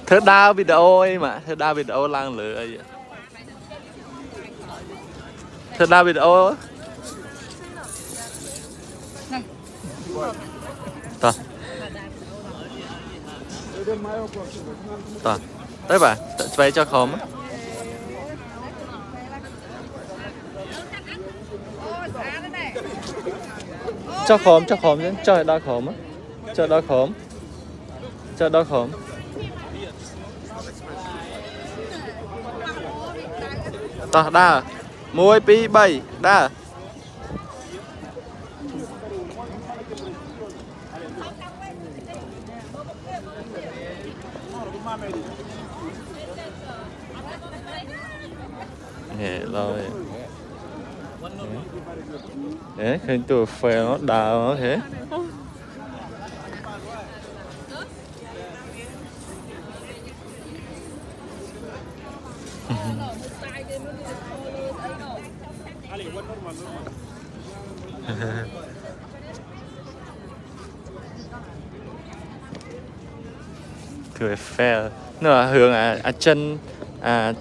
Thơ đa video ấy mà, thơ đa video lang lửa ấy. Thơ đa video á. Ta. Ta. Đấy bà, vậy cho khóm á. Cho khóm chứ, cho đa khóm á. Cho đa khóm. Cho đa khóm. Ta đa. Môi pi bay đa. Nè rồi. Đấy, hình tụi phê nó đào nó thế. Thưa phê nó hướng chân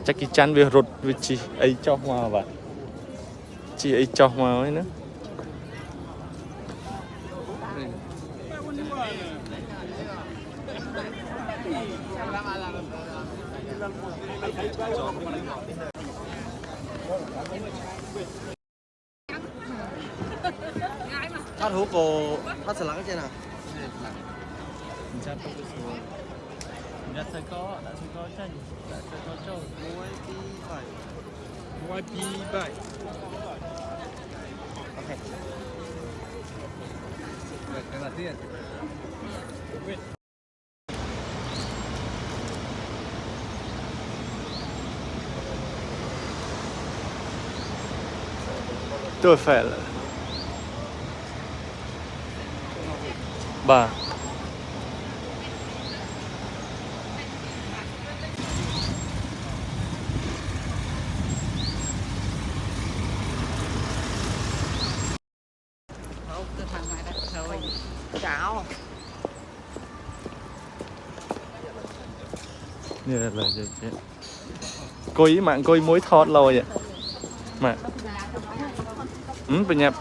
Jackie Chan về rụt với chị ấy cho hoa vậy. Chị ấy cho hoa ấy nữa. Phát hú cô phát sờ lắng trên nào. Đã sẽ có chân, đã sẽ có trâu. Muay pi bảy. Ok. Cái là tiền. Tôi phải là bà. Cháo. Như là gì chứ? Cô ý mạng cô ý muối thọt lôi vậy mà. Bên nhập